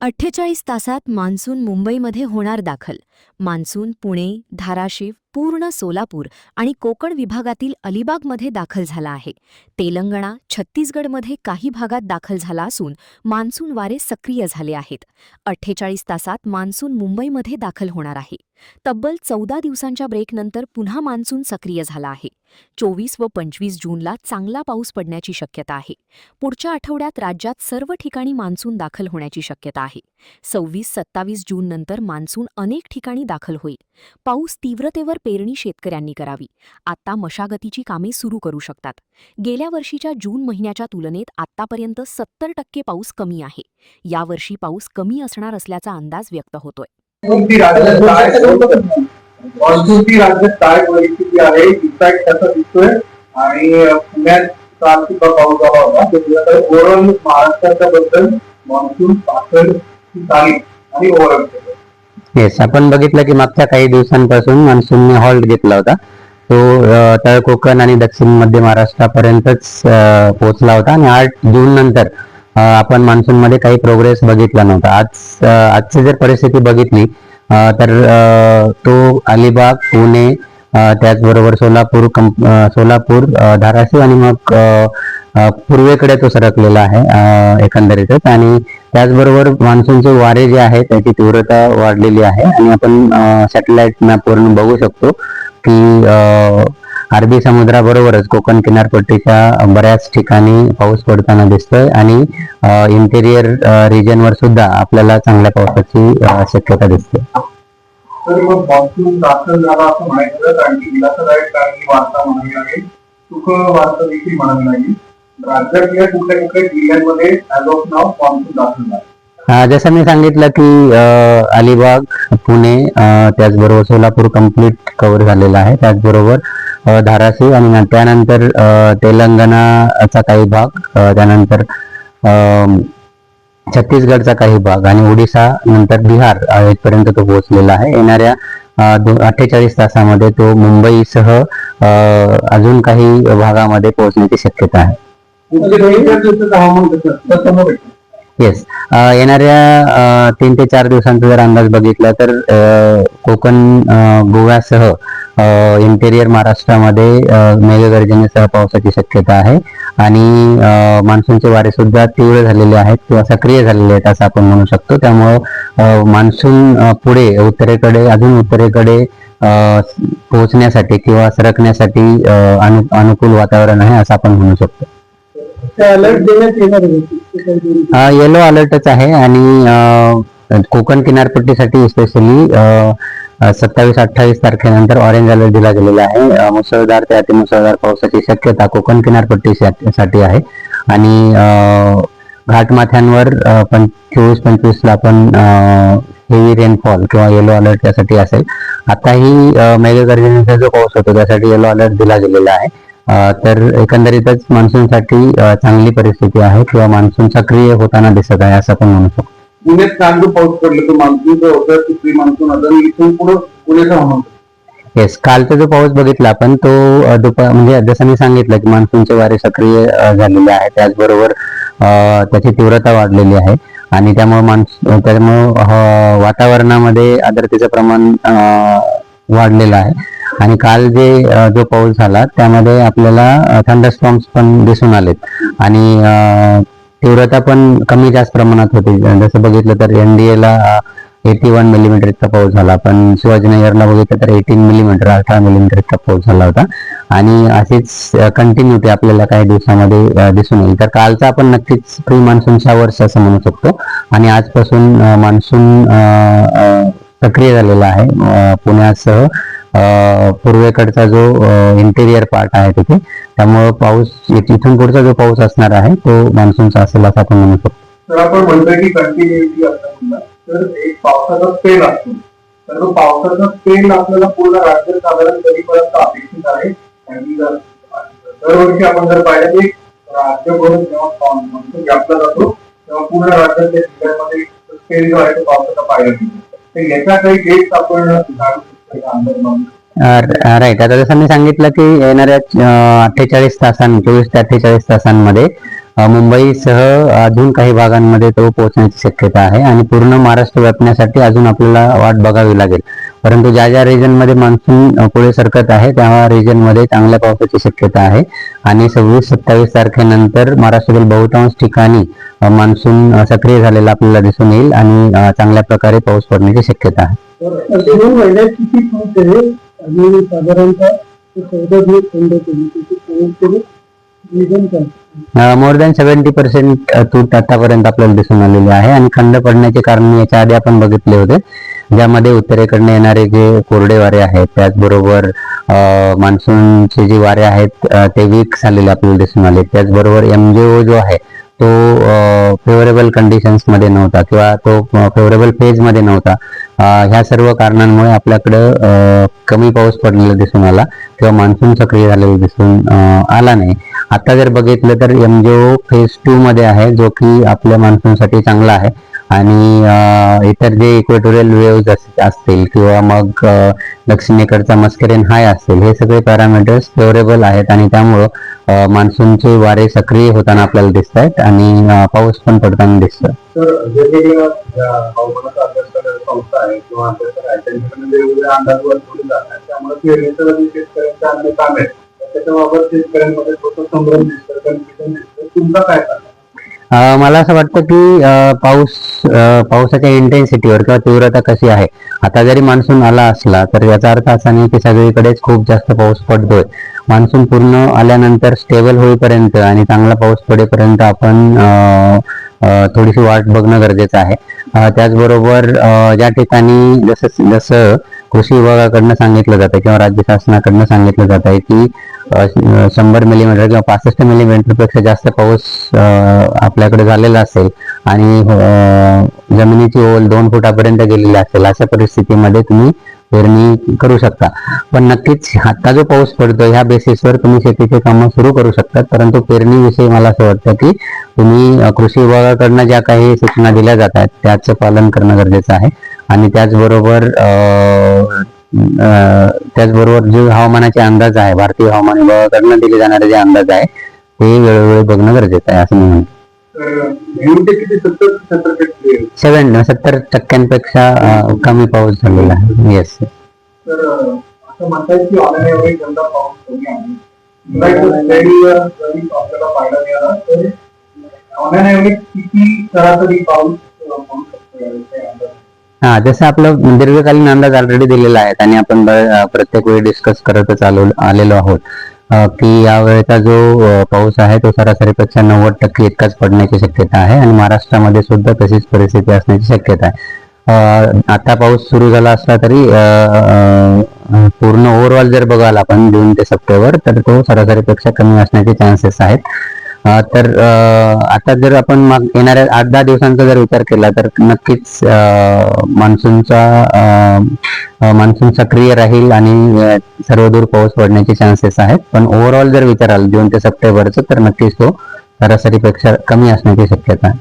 48 तासात मान्सून मुंबईमध्ये होणार दाखल. मान्सून पुणे, धाराशिव, पूर्ण सोलापूर आणि कोकण विभागातील अलिबागमध्ये दाखल झाला आहे. तेलंगणा, छत्तीसगडमध्ये काही भागात दाखल झाला असून मान्सून वारे सक्रिय झाले आहेत. 48 तासात मान्सून मुंबईमध्ये दाखल होणार आहे. तब्बल 14 दिवसांच्या ब्रेकनंतर पुन्हा मान्सून सक्रिय झाला आहे. 24 व 25 जूनला चांगला पाऊस पडण्याची शक्यता आहे. पुढच्या आठवड्यात राज्यात सर्व ठिकाणी मान्सून दाखल होण्याची शक्यता आहे. 26-27 जून नंतर मान्सून अनेक ठिकाणी दाखल होईल. पाऊस तीव्रतेवर पेरणी शेतकऱ्यांनी करावी. आता मशागतीची कामे सुरू करू शकतात. गेल्या वर्षीच्या जून महिन्याच्या तुलनेत आतापर्यंत 70% पाऊस कमी आहे. यावर्षी पाऊस कमी असणार असल्याचा अंदाज व्यक्त होतोय. मान्सूनची राज्यात काय परिस्थिती आहे, इम्पॅक्ट कसा दिसतोय आणि पुण्यात काल सुद्धा पाऊस झाला होता. ओव्हरऑल महाराष्ट्राच्या बद्दल मान्सून दाखल झाली आणि ओव्हरऑल येस, आपण बघितलं की मागच्या काही दिवसांपासून मान्सूनने हॉल्ट घेतला होता. तो तळ कोकण आणि दक्षिण मध्य महाराष्ट्रापर्यंतच पोहोचला होता आणि 8 जून नंतर आपण मान्सून मध्ये काही प्रोग्रेस बघितला नव्हता. आजची जर परिस्थिती बघितली तर तो अलिबाग, पुणे, त्याचबरोबर सोलापूर, धाराशिव आणि मग पूर्वेकडे तो सरकलेला आहे एकंदरीतच. आणि त्याचबरोबर मान्सूनचे वारे जे आहे त्याची तीव्रता वाढलेली आहे आणि आपण सॅटेलाइट मॅपवरून बघू शकतो की अरबी समुद्राबरोबरच कोकण किनारपट्टीच्या बऱ्याच ठिकाणी पाऊस पडताना दिसतोय आणि इंटेरियर रिजनवर सुद्धा आपल्याला चांगल्या पावसाची शक्यता दिसते. तर मग मान्सून दाखल झाला असं म्हणायचं आणि दिलासादायक काही वार्ता म्हणावी लागेल, सुख वार्ता देखील म्हणावी लागेल. राज्यातल्या कुठल्या कुठल्या जिल्ह्यांमध्ये ऍज ऑफ नाव मान्सून दाखल झाला? जसं मी सांगितलं की अलिबाग, पुणे, त्याचबरोबर सोलापूर कम्प्लीट कव्हर झालेला आहे. त्याचबरोबर धाराशिव आणि त्यानंतर तेलंगणाचा काही भाग, त्यानंतर छत्तीसगडचा काही भाग आणि ओडिशा नंतर बिहार इथपर्यंत तो पोहोचलेला आहे. येणाऱ्या 48 तासामध्ये तो मुंबईसह अजून काही भागामध्ये पोहोचण्याची शक्यता आहे. येस, येणाऱ्या 3 ते 4 दिवसांचा जर अंदाज बघितला तर कोकण, गोव्यासह इंटेरियर महाराष्ट्रामध्ये मेघगर्जनेसह पावसाची शक्यता आहे आणि मान्सूनचे वारे सुद्धा तीव्र झालेले आहेत किंवा सक्रिय झालेले आहेत असं आपण म्हणू शकतो. त्यामुळं मान्सून पुढे अजून उत्तरेकडे पोहोचण्यासाठी किंवा सरकण्यासाठी अनुकूल वातावरण आहे असं आपण म्हणू शकतो. येलो अलर्टच आहे आणि कोकण किनारपट्टीसाठी स्पेशली 27-28 तारखेनंतर ऑरेंज अलर्ट दिला गेलेला आहे. मुसळधार ते अतिमुसळधार पावसाची शक्यता कोकण किनारपट्टीसाठी आहे आणि घाटमाथ्यांवर 24-25 ला आपण हेवी रेनफॉल किंवा येलो अलर्ट त्यासाठी असेल. आताही मेघगर्जनेचा जो पाऊस होतो त्यासाठी येलो अलर्ट दिला गेलेला आहे. तर एकंदरीतच मान्सूनसाठी चांगली परिस्थिती आहे किंवा मान्सून सक्रिय होताना दिसत आहे असं आपण म्हणू शकतो. पुण्यात चांगलं पाऊस पडलं तर मान्सून जो होतं ते प्री मान्सून होतं, इथून पुढे पुण्याचा होणार. येस, कालचा जो पाऊस बघितला आपण तो म्हणजे जसं मी सांगितलं की मान्सूनचे वारे सक्रिय झालेले आहे. त्याचबरोबर त्याची तीव्रता वाढलेली आहे आणि त्यामुळे वातावरणामध्ये आर्द्रतेचं प्रमाण वाढलेलं आहे. आणि काल जो पाऊस झाला त्यामध्ये आपल्याला थंडरस्टॉर्म्स पण दिसून आलेत आणि तीव्रता पण कमी जास्त प्रमाणात होती. जसं बघितलं तर NDA-ला 81 मिलीमीटर इतका पाऊस झाला, पण शिवाजीनगरला बघितलं तर 18 मिलीमीटर 18 मिलीमीटर इतका पाऊस झाला होता आणि अशीच कंटिन्युटी आपल्याला काही दिवसामध्ये दिसून येईल. तर कालचा आपण नक्कीच प्री मान्सून शावर्स असं म्हणू शकतो आणि आजपासून मान्सून सक्रिय झालेला आहे पुण्यासह पूर्वेकडचा जो इंटेरियर पार्ट आहे तिथे. त्यामुळे पाऊस इथून पुढचा जो पाऊस असणार आहे तो मान्सूनचा असेल असं आपण म्हणू शकतो. तर आपण म्हणतोय की कंटिन्युटी असताना तर एक पावसाचा स्पेल असतो, तर तो पावसाचा स्पेल आपल्याला पूर्ण राज्यात साधारण कधीपर्यंत अपेक्षित आहे? आणि दरवर्षी आपण जर पाहिलं की राज्यभर जेव्हा मान्सून व्यापला जातो तेव्हा पूर्ण राज्याच्या जिल्ह्यांमध्ये स्पेल जो आहे तो पावसाचा पाहायला मिळतो. तर याचा काही डेट्स आपण जाणू शकतो का अंदाज? राईट, आता जसं मी सांगितलं की येणाऱ्या 24 ते 48 तासांमध्ये मुंबईसह अजून काही भागांमध्ये तो पोहोचण्याची शक्यता आहे आणि पूर्ण महाराष्ट्र व्यापण्यासाठी अजून आपल्याला वाट बघावी लागेल. परंतु ज्या ज्या रिजन मध्ये मान्सून पुढे सरकत आहे त्या रिजन मध्ये चांगल्या पावसाची शक्यता आहे आणि 26-27 तारखेनंतर महाराष्ट्रातील बहुतांश ठिकाणी मान्सून सक्रिय झालेला आपल्याला दिसून येईल आणि चांगल्या प्रकारे पाऊस पडण्याची शक्यता आहे. तर जून महिन्यात किती पाऊस आहे आणि साधारणतः 14 दिवस थंड केली मोर दॅन 70% तूट आतापर्यंत आपल्याला दिसून आलेली आहे आणि खंड पडण्याचे कारण याच्या आधी आपण बघितले होते, ज्यामध्ये उत्तरेकडनं येणारे जे कोरडे वारे आहेत त्याचबरोबर मान्सूनचे जे वारे आहेत ते वीक झालेले आपल्याला दिसून आले. त्याचबरोबर MJO जो आहे तो फेवरेबल कंडिशन्स मध्ये नव्हता किंवा तो फेवरेबल फेज मध्ये नव्हता. ह्या सर्व कारणांमुळे आपल्याकडं कमी पाऊस पडलेला दिसून आला किंवा मान्सून सक्रिय झालेला दिसून आला नाही. आता जर बघितलं तर MJO फेज 2 मध्ये आहे, जो की आपल्या मान्सूनसाठी चांगला आहे आणि इतर जे इक्वेटोरियल वेव्ज असतील किंवा मग दक्षिणेकडचा मस्करेन हाय असतील, हे सगळे पॅरामीटर्स फेवरेबल आहेत आणि त्यामुळं मान्सूनचे वारे सक्रिय होताना आपल्याला दिसत आहेत आणि पाऊस पण पडताना दिसतोय. तर वेगवेगळ्या हवामानाचा अभ्यास करणाऱ्या संस्था आहेत किंवा अभ्यास त्यांच्याकडे वेगवेगळ्या अंदाज वर्तवले जातात, त्यामुळे पेरणीचं जे शेतकऱ्यांचे अन्य काम आहे त्याच्याबाबत शेतकऱ्यांमध्ये थोडं संभ्रम दिसतं, कन्फ्युजन दिसतं. तुमचा काय सांगा? मला असं वाटतं की पावसाच्या इंटेन्सिटीवर किंवा तीव्रता कशी आहे. आता जरी मान्सून आला असला तर याचा अर्थ असा नाही की सगळीकडेच खूप जास्त पाऊस पडतोय. मान्सून पूर्ण आल्यानंतर स्टेबल होईपर्यंत आणि चांगला पाऊस पडेपर्यंत आपण थोडीशी वाट बघणं गरजेचं आहे. त्याचबरोबर ज्या ठिकाणी जसं कृषी विभागाकडनं सांगितलं जातं किंवा राज्य शासनाकडनं सांगितलं जात आहे की 100 मिलीमीटर किंवा 65 मिलीमीटर पेक्षा जास्त पाऊस आपल्याकडे झालेला असेल आणि जमिनीची ओल 2 फुटापर्यंत गेलेली असेल, अशा परिस्थितीमध्ये तुम्ही पेरणी करू शकता. पण नक्कीच आता जो पाऊस पडतो ह्या बेसिसवर तुम्ही शेतीचे कामं सुरू करू शकतात. परंतु पेरणीविषयी मला असं वाटतं की तुम्ही कृषी विभागाकडनं ज्या काही सूचना दिल्या जात आहेत त्याचं पालन करणं गरजेचं आहे आणि त्याचबरोबर जे हवामानाचे अंदाज आहे, भारतीय हवामान विभागाकडनं दिले जाणारे जे अंदाज आहे ते वेळोवेळी बघणं गरजेचं आहे असं मी म्हणतो. 70% कमी पाऊस झालेला आहे. येस. तर असं म्हणतात की ऑनलाईन यंदा पाऊस कमी आहे. आपल्याला पाहायला मिळाला तर ऑनलाईन किती सरासरी पाऊस पडू शकतो? जसं आपलं दीर्घकालीन अंदाज ऑलरेडी दिलेला आहे आणि आपण प्रत्येक वेळी डिस्कस करतच आलेलो आहोत की यावेळेचा जो पाऊस आहे तो सरासरीपेक्षा 90% इतकाच पडण्याची शक्यता आहे आणि महाराष्ट्रामध्ये सुद्धा तशीच परिस्थिती असण्याची शक्यता आहे. आता पाऊस सुरू झाला असला तरी पूर्ण ओव्हरऑल जर बघाल आपण जून ते सप्टेंबर तर तो सरासरीपेक्षा कमी असण्याचे चान्सेस आहेत. तर आता जर आपण येणाऱ्या 8-10 दिवसांचा जर विचार केला तर नक्कीच मान्सून सक्रिय राहील आणि सर्वदूर पाऊस पडण्याचे चान्सेस आहेत. पण ओव्हरऑल जर विचाराल जून ते सप्टेंबरचं तर नक्कीच तो सरासरीपेक्षा कमी असण्याची शक्यता आहे.